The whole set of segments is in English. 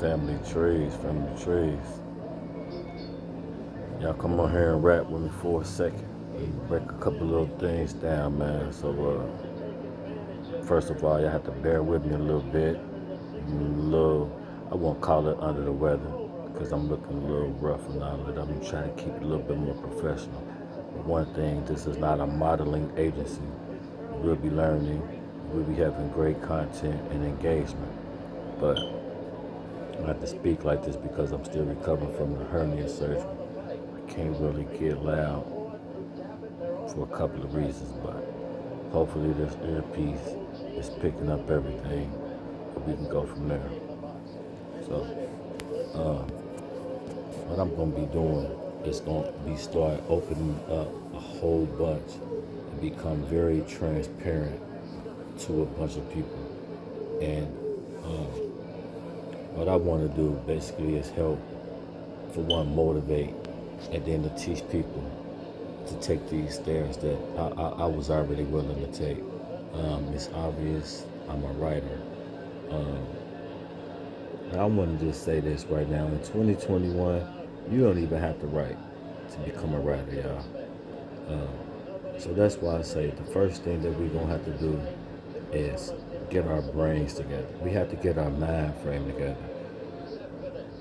family trees, Y'all come on here and rap with me for a second. Break a couple little things down, man. So, first of all, y'all have to bear with me a little bit. I won't call it under the weather because I'm looking a little rough and all that. I'm trying to keep it a little bit more professional. But one thing, this is not a modeling agency. We'll be learning, we'll be having great content and engagement. But I have to speak like this because I'm still recovering from the hernia surgery. I can't really get loud for a couple of reasons, but hopefully this earpiece is picking up everything and we can go from there. So, what I'm gonna be doing is gonna be start opening up a whole bunch and become very transparent to a bunch of people. And what I want to do basically is help, for one, motivate, and then to teach people to take these stairs that I was already willing to take. It's obvious I'm a writer. And I want to just say this right now. In 2021, you don't even have to write to become a writer, y'all. So that's why I say the first thing that we're going to have to do is get our brains together. We have to get our mind frame together.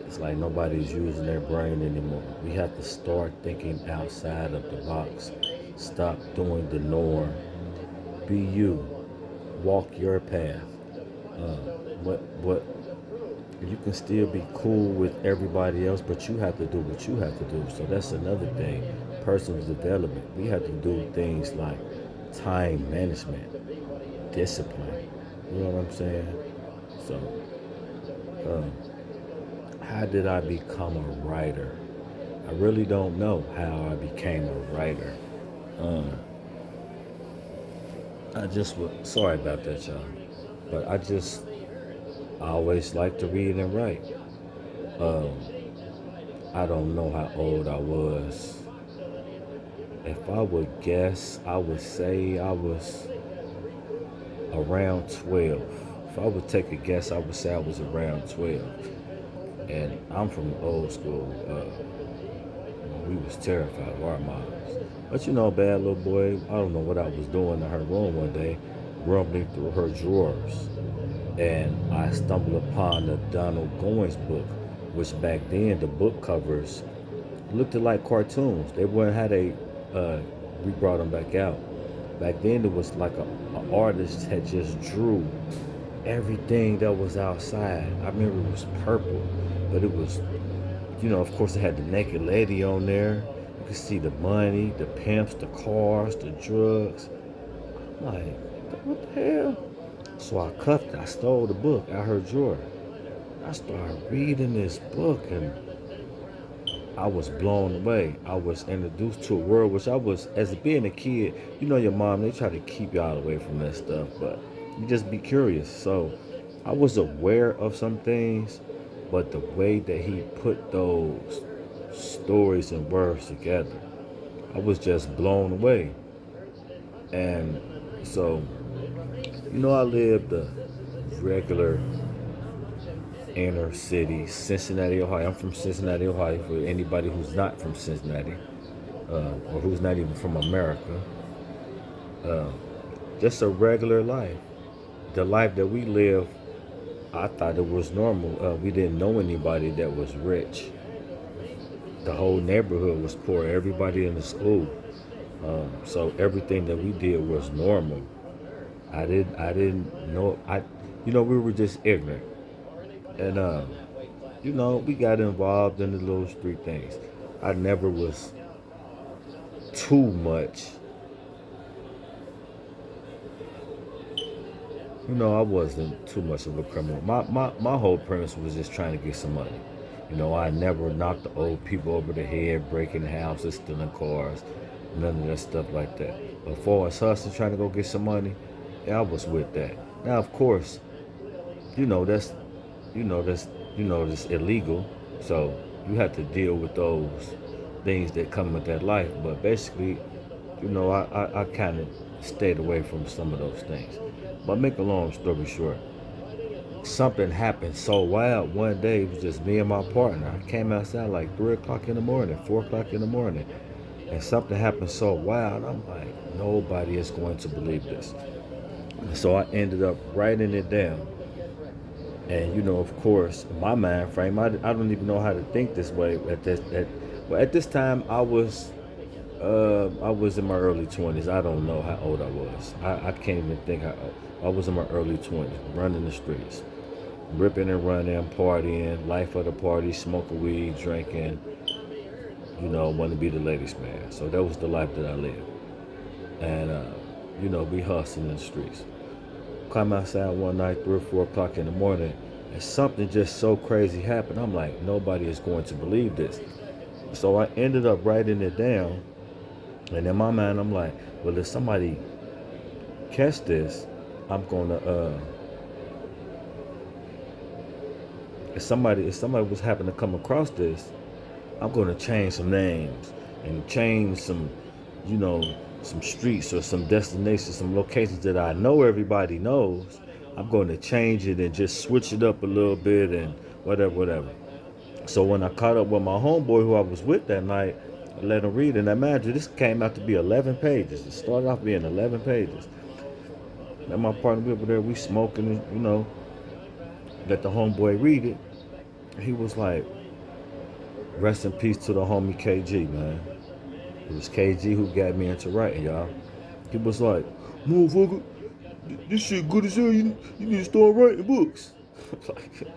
It's like nobody's using their brain anymore. We have to start thinking outside of the box. Stop doing the norm. Be you. Walk your path. What you can still be cool with everybody else, but you have to do what you have to do. So that's another thing. Personal development. We have to do things like time management, discipline. You know what I'm saying? So, how did I become a writer? I really don't know how I became a writer. Um, sorry about that, y'all. But I always like to read and write. Um, I don't know how old I was. If I would guess, I would say I was around 12. If I would take a guess, I would say I was around 12. And I'm from the old school. We was terrified of our moms. But you know, bad little boy, I don't know what I was doing in her room one day, rumbling through her drawers. And I stumbled upon the Donald Goins book, which back then the book covers looked like cartoons. They weren't how they we brought them back out. Back then it was like a artist had just drew everything that was outside. I remember it was purple, but it was, of course it had the naked lady on there. You could see the money, the pimps, the cars, the drugs. I'm like, what the hell? So I cuffed it. I stole the book out her drawer. I started reading this book and I was blown away. I was introduced to a world which I was, as being a kid, your mom, they try to keep y'all away from that stuff, but you just be curious. So I was aware of some things, but the way that he put those stories and words together, I was just blown away. And so, I lived a regular inner city, Cincinnati, Ohio. I'm from Cincinnati, Ohio, for anybody who's not from Cincinnati, or who's not even from America. Uh, just a regular life. The life that we live, I thought it was normal. We didn't know anybody that was rich. The whole neighborhood was poor. Everybody in the school. So everything that we did was normal. I didn't know. We were just ignorant. And, we got involved in the little street things. I never was too much. I wasn't too much of a criminal. My whole premise was just trying to get some money. I never knocked the old people over the head, breaking houses, stealing cars, none of that stuff like that. But for us hustling, trying to go get some money, yeah, I was with that. Now, of course, you know that's that's illegal. So you have to deal with those things that come with that life. But basically, I kind of stayed away from some of those things. But make a long story short, something happened so wild one day. It was just me and my partner. I came outside like 3 o'clock in the morning, 4 o'clock in the morning, and something happened so wild. I'm like, nobody is going to believe this. So I ended up writing it down. And of course, my mind frame, I don't even know how to think this way at this time. I was in my early 20s. I don't know how old I was. I can't even think how old. I was in my early 20s, running the streets, ripping and running, partying, life of the party, smoking weed, drinking, want to be the ladies' man. So that was the life that I lived. And, we hustling in the streets. Come outside one night, 3 or 4 o'clock in the morning, and something just so crazy happened. I'm like, nobody is going to believe this. So I ended up writing it down. And in my mind, I'm like, well, if somebody catch this, I'm gonna if somebody was happen to come across this, I'm gonna change some names and change some, you know, some streets or some destinations, some locations that I know everybody knows. I'm going to change it and just switch it up a little bit and whatever. So when I caught up with my homeboy who I was with that night, I let him read, and I imagine this came out to be 11 pages. It started off being 11 pages. And my partner over there, we smoking, and, let the homeboy read it. He was like, rest in peace to the homie KG, man. It was KG who got me into writing, y'all. He was like, motherfucker, this shit good as hell. You need to start writing books. Like,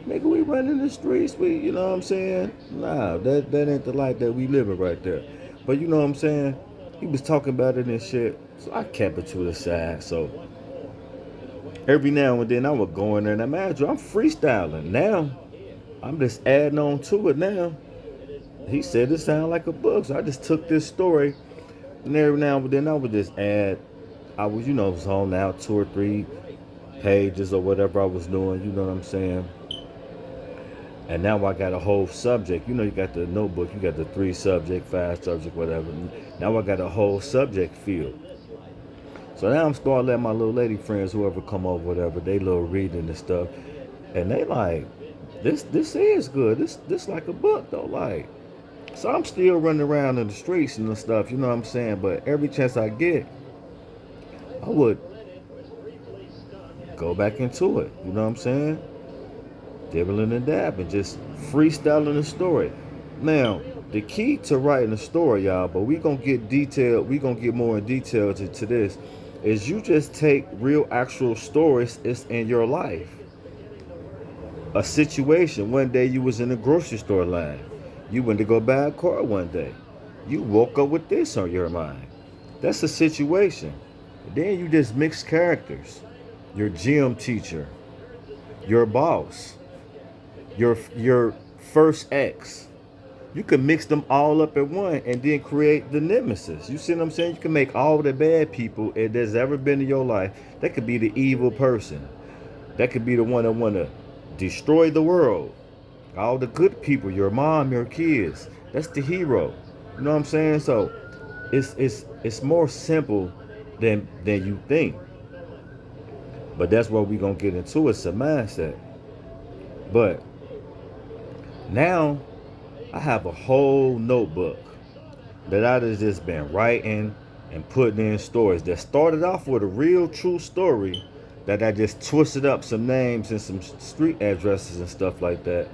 nigga, we running the streets. You know what I'm saying? Nah, that ain't the life that we living right there. But you know what I'm saying? He was talking about it and shit. So I kept it to the side. So every now and then I would go in there and imagine I'm freestyling. Now I'm just adding on to it now. He said it sounded like a book. So I just took this story and every now and then I would just add. I was, zone out 2 or 3 pages or whatever I was doing. You know what I'm saying? And now I got a whole subject. You got the notebook. You got the 3 subject, 5 subject, whatever. Now I got a whole subject field. So now I'm starting letting my little lady friends, whoever come over, whatever, they little reading and stuff, and they like, this is good. This like a book though, like. So I'm still running around in the streets and stuff. You know what I'm saying? But every chance I get, I would go back into it. You know what I'm saying? Dibbling and dabbing, just freestyling the story. Now, the key to writing a story, y'all, but we gonna get more in detail to this, is you just take real actual stories it's in your life. A situation, one day you was in a grocery store line. You went to go buy a car one day. You woke up with this on your mind. That's a situation. Then you just mix characters. Your gym teacher, your boss, your first ex. You can mix them all up in one and then create the nemesis. You see what I'm saying? You can make all the bad people that's ever been in your life. That could be the evil person. That could be the one that want to destroy the world. All the good people, your mom, your kids. That's the hero. You know what I'm saying? So it's more simple than you think. But that's what we're gonna get into. It's a mindset. But now I have a whole notebook that I just been writing and putting in stories that started off with a real true story that I just twisted up some names and some street addresses and stuff like that.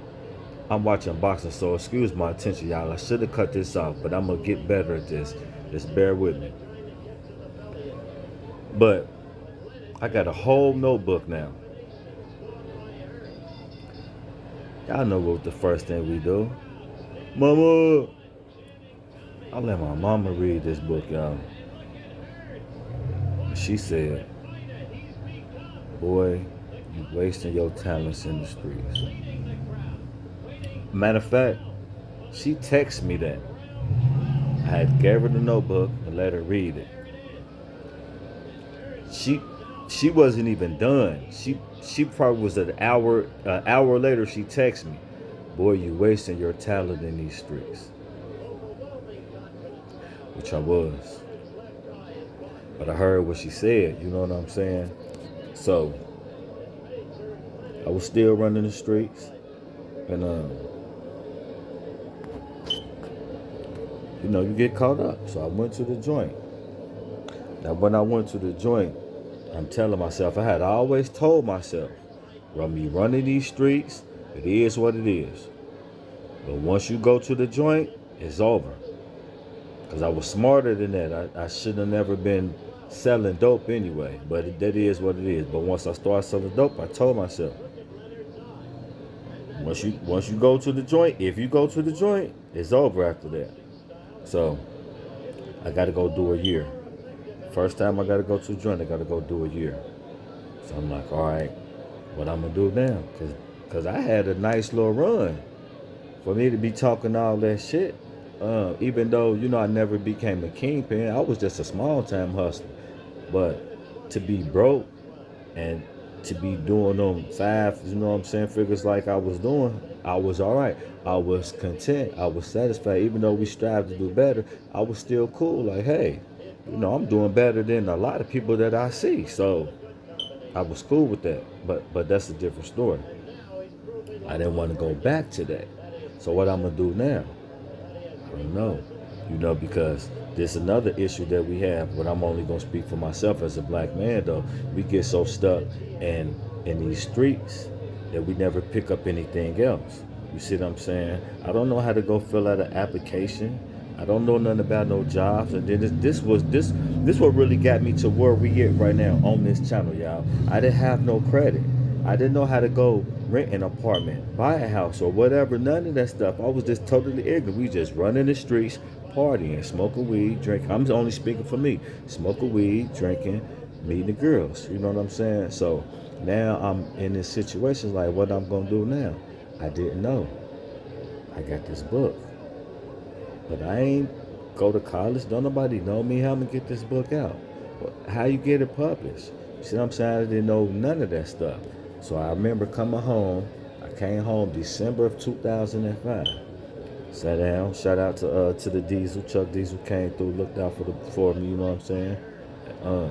I'm watching boxing, so excuse my attention, y'all. I should have cut this off, but I'm gonna get better at this. Just bear with me. But I got a whole notebook now. Y'all know what the first thing we do. Mama! I let my mama read this book, y'all. She said, boy, you wasting your talents in the streets. Matter of fact, she texted me that. I had gave her the notebook and let her read it. She wasn't even done. She probably was an hour later she texted me, boy, you wasting your talent in these streets. Which I was. But I heard what she said, you know what I'm saying? So I was still running the streets, and you get caught up. So I went to the joint. Now, when I went to the joint, I'm telling myself, I had always told myself, run me running these streets, it is what it is. But once you go to the joint, it's over. Because I was smarter than that. I should have never been selling dope anyway. But that is what it is. But once I started selling dope, I told myself, once you go to the joint, if you go to the joint, it's over after that. So I got to go do a year. First time I got to go to the joint, I got to go do a year. So I'm like, all right, what I'm gonna do now? Cause I had a nice little run. For me to be talking all that shit, even though I never became a kingpin, I was just a small time hustler. But to be broke and to be doing them five, figures like I was doing, I was all right. I was content. I was satisfied. Even though we strive to do better, I was still cool. Like, hey, I'm doing better than a lot of people that I see. So I was cool with that. But that's a different story. I didn't want to go back to that. So what I'm gonna do now? I don't know. Because there's another issue that we have, but I'm only gonna speak for myself as a black man though. We get so stuck in these streets that we never pick up anything else. You see what I'm saying? I don't know how to go fill out an application. I don't know nothing about no jobs. And then this what really got me to where we at right now on this channel, y'all. I didn't have no credit. I didn't know how to go rent an apartment, buy a house, or whatever. None of that stuff. I was just totally ignorant. We just running the streets, partying, smoking weed, drinking. I'm only speaking for me. Smoking weed, drinking, meeting the girls. You know what I'm saying? So now I'm in this situation. Like, what I'm gonna do now? I didn't know. I got this book, but I ain't go to college. Don't nobody know me. How I'm gonna get this book out? How you get it published? You see what I'm saying? I didn't know none of that stuff. So I remember coming home. I came home December of 2005. Sat down. Shout out to the Diesel. Chuck Diesel came through, looked out for me. You know what I'm saying? Uh,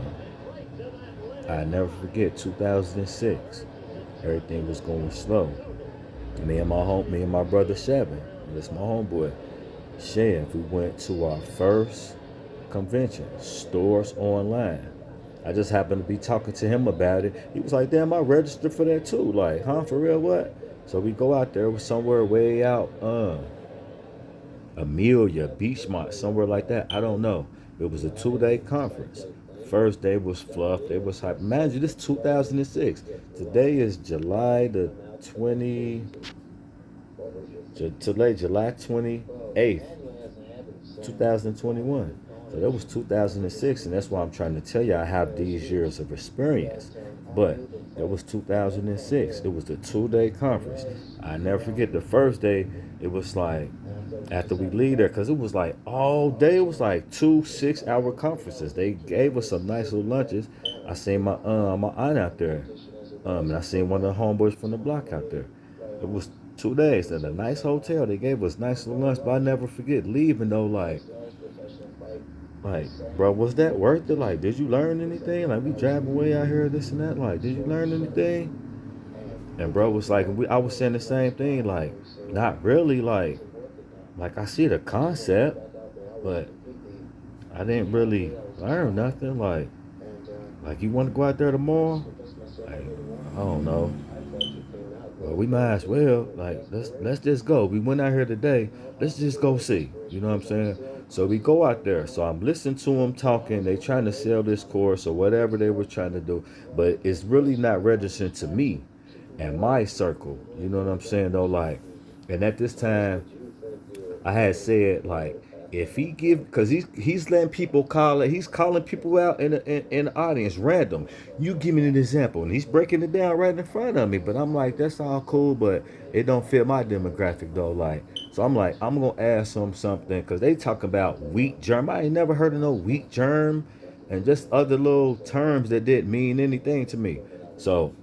I never forget 2006. Everything was going slow. Me and my brother Shabin. That's my homeboy. Chef. We went to our first convention, Stores Online. I just happened to be talking to him about it. He was like, damn, I registered for that too. Like, huh, for real, what? So we go out there, it was somewhere way out, Amelia, Beachmont, somewhere like that. I don't know. It was a 2-day conference. First day was fluff. They was hype. Mind you, this 2006. Today is July the 20. Today, July 28th, 2021. So that was 2006, and that's why I'm trying to tell you I have these years of experience. But that was 2006. It was the 2-day conference. I never forget the first day. It was like after we leave there, because it was like all day. It was like 2 6-hour conferences. They gave us some nice little lunches. I seen my aunt out there, and I seen one of the homeboys from the block out there. It was 2 days at a nice hotel. They gave us nice little lunch, but I never forget leaving though. Like, bro, was that worth it? Like, did you learn anything? Like, we driving away out here, this and that. Like, did you learn anything? And bro was like, I was saying the same thing. Like, not really. Like I see the concept, but I didn't really learn nothing. Like you want to go out there tomorrow? Like, I don't know. Well, we might as well. Like, let's just go. We went out here today. Let's just go see. You know what I'm saying? So we go out there. So I'm listening to them talking. They trying to sell this course or whatever they were trying to do, but it's really not registering to me and my circle. You know what I'm saying though? Like, and at this time, I had said like, if he give, because he's letting people call it, he's calling people out in the audience random. You give me an example, and he's breaking it down right in front of me. But I'm like, that's all cool, but it don't fit my demographic though. Like, so I'm like, I'm gonna ask them something because they talk about wheat germ. I ain't never heard of no wheat germ, and just other little terms that didn't mean anything to me. So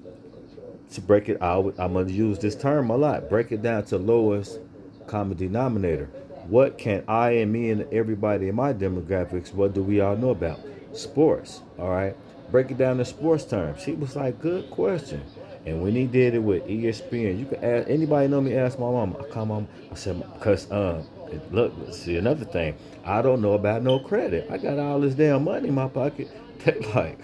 to break it out, I'm gonna use this term a lot. Break it down to lowest common denominator. What can I and me and everybody in my demographics, what do we all know about? Sports, all right? Break it down to sports terms. He was like, good question. And when he did it with ESPN, you can ask anybody know me. Ask my mom. I call mom. I said, cause look, see another thing. I don't know about no credit. I got all this damn money in my pocket. They like,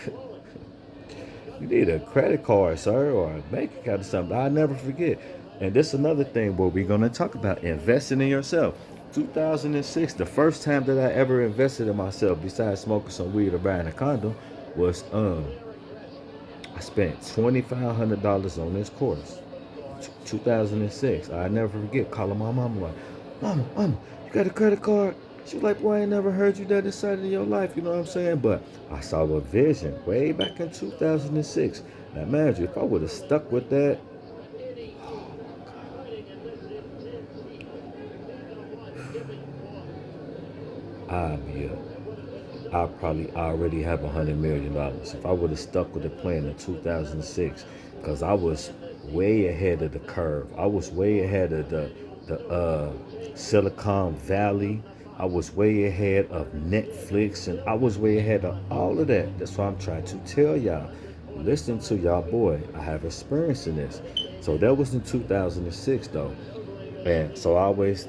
you need a credit card, sir, or a bank account or something. I'll never forget. And this is another thing where we're gonna talk about investing in yourself. 2006, the first time that I ever invested in myself, besides smoking some weed or buying a condo, was I spent $2,500 on this course. 2006. I never forget calling my mama like, Mama, you got a credit card? She was like, boy, I ain't never heard you that excited in your life, you know what I'm saying? But I saw a vision way back in 2006. Now, imagine if I would have stuck with that, I'd be up. I probably already have $100 million if I would have stuck with the plan in 2006, because I was way ahead of the curve. I was way ahead of the Silicon Valley. I was way ahead of Netflix, and I was way ahead of all of that. That's why I'm trying to tell y'all. Listen to y'all, boy. I have experience in this. So that was in 2006, though. And so I always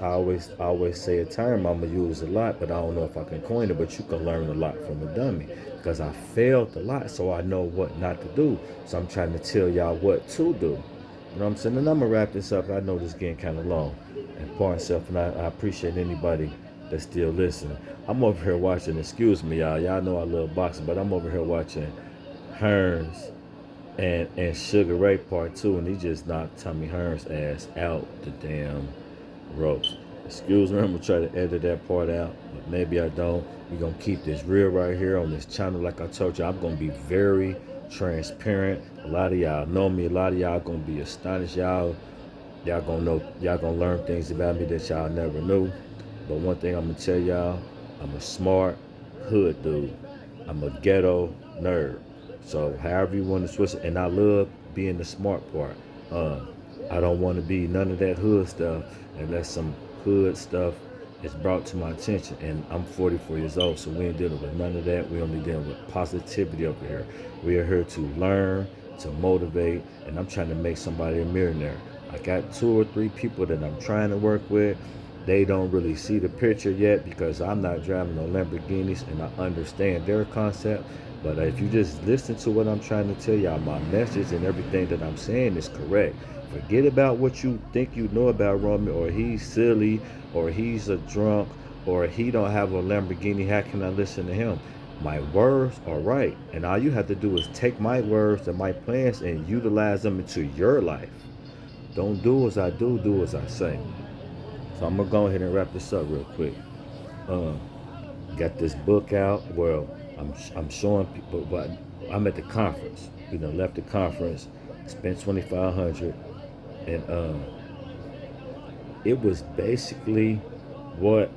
say a term I'm gonna use a lot, but I don't know if I can coin it. But you can learn a lot from a dummy, because I failed a lot, so I know what not to do. So I'm trying to tell y'all what to do. You know what I'm saying? And I'm gonna wrap this up. I know this is getting kind of long and pouring stuff, and I appreciate anybody that's still listening. I'm over here watching. Excuse me, y'all. Y'all know I love boxing, but I'm over here watching Hearns and Sugar Ray Part 2, and he just knocked Tommy Hearns' ass out the damn ropes. Excuse me, I'm gonna try to edit that part out, but maybe I don't. We're gonna keep this real right here on this channel. Like I told you, I'm gonna be very transparent. A lot of y'all know me, a lot of y'all gonna be astonished. Y'all gonna know, y'all gonna learn things about me that y'all never knew. But one thing I'm gonna tell y'all, I'm a smart hood dude. I'm a ghetto nerd. So however you want to switch it, and I love being the smart part. I don't want to be none of that hood stuff unless some hood stuff is brought to my attention. And I'm 44 years old, so we ain't dealing with none of that. We only dealing with positivity over here. We are here to learn, to motivate, and I'm trying to make somebody a millionaire. I got 2 or 3 people that I'm trying to work with. They don't really see the picture yet because I'm not driving no Lamborghinis, and I understand their concept. But if you just listen to what I'm trying to tell y'all, my message and everything that I'm saying is correct. Forget about what you think you know about Romy, or he's silly, or he's a drunk, or he don't have a Lamborghini. How can I listen to him? My words are right, and all you have to do is take my words and my plans and utilize them into your life. Don't do as I do, do as I say. So I'm gonna go ahead and wrap this up real quick. Um, got this book out. Well, I'm showing people, but I'm at the conference. You know, left the conference, spent 2,500, and it was basically what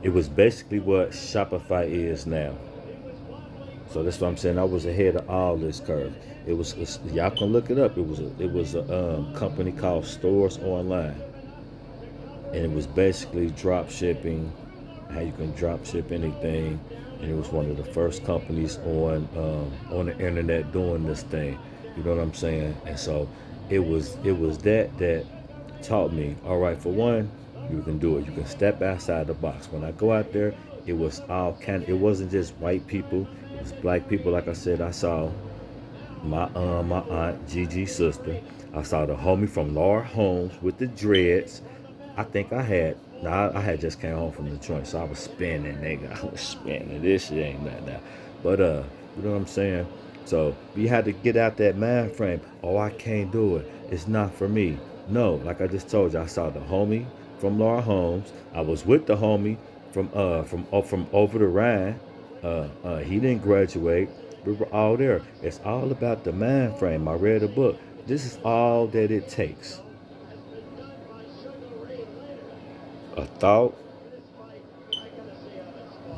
it was basically what Shopify is now. So that's what I'm saying. I was ahead of all this curve. Y'all can look it up. It was a company called Stores Online, and it was basically drop shipping, how you can drop ship anything. And it was one of the first companies on the internet doing this thing. You know what I'm saying? And so it was that taught me, all right, for one, you can do it. You can step outside the box. When I go out there, it was all kind of, it wasn't just white people, it was black people. Like I said, I saw my aunt Gigi's sister. I saw the homie from Laura Holmes with the dreads. I think I had. Now I had just came home from the joint, so I was spinning, nigga. I was spinning. This shit ain't nothing now. But you know what I'm saying? So you had to get out that mind frame. Oh, I can't do it. It's not for me. No, like I just told you, I saw the homie from Laura Holmes. I was with the homie from over the Rhine. He didn't graduate. We were all there. It's all about the mind frame. I read a book. This is all that it takes. A thought,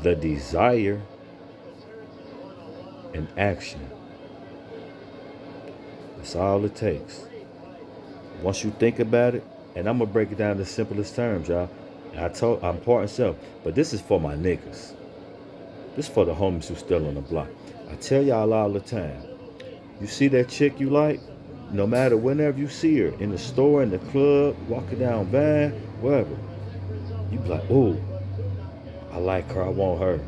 the desire, and action. That's all it takes. Once you think about it, and I'm gonna break it down in the simplest terms, y'all. I'm part and self, but this is for my niggas. This is for the homies who still on the block. I tell y'all all the time, You see that chick you like, no matter whenever you see her, in the store, in the club, walking down van, wherever, you be like, ooh, I like her, I want her.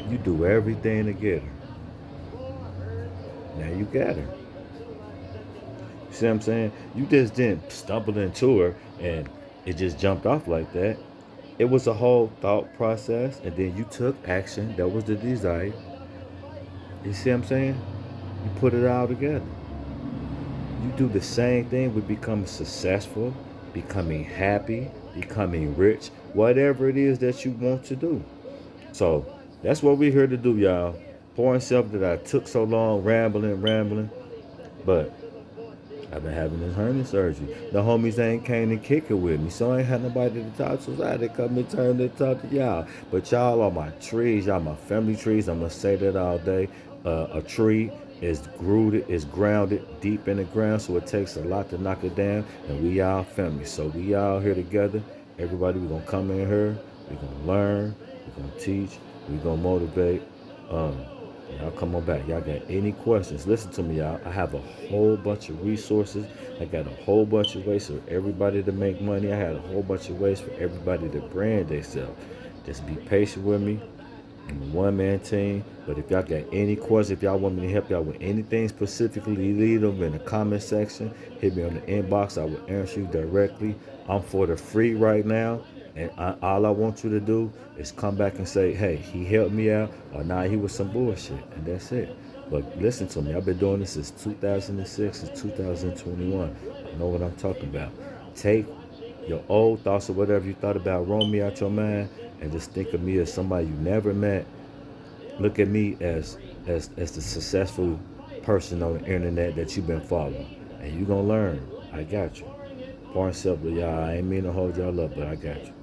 You do everything to get her. Now you got her. You see what I'm saying? You just didn't stumble into her and it just jumped off like that. It was a whole thought process, and then you took action. That was the desire. You see what I'm saying? You put it all together. You do the same thing with becoming successful, becoming happy, becoming rich, whatever it is that you want to do. So that's what we're here to do, y'all. Pouring self that I took so long, rambling, but I've been having this hernia surgery. The homies ain't came to kick it with me, so I ain't had nobody to talk to. So I had to come in turn to talk to y'all. But y'all are my trees, y'all my family trees. I'm gonna say that all day. A tree is rooted, is grounded deep in the ground, so it takes a lot to knock it down. And we all family, so we all here together. Everybody, we gonna come in here. We gonna learn. We gonna teach. We gonna motivate. Um, Y'all come on back. Y'all got any questions? Listen to me, y'all. I have a whole bunch of resources. I got a whole bunch of ways for everybody to make money. I had a whole bunch of ways for everybody to brand themselves. Just be patient with me. I'm a one-man team. But if y'all got any questions, if y'all want me to help y'all with anything specifically, leave them in the comment section. Hit me on the inbox. I will answer you directly. I'm for the free right now. And all I want you to do is come back and say, hey, he helped me out, or nah, he was some bullshit. And that's it. But listen to me. I've been doing this since 2006 to 2021. I know what I'm talking about. Take your old thoughts or whatever you thought about Romeo out your mind and just think of me as somebody you never met. Look at me as the successful person on the internet that you've been following. And you're gonna learn. I got you. Pouring simple, y'all. I ain't mean to hold y'all up, but I got you.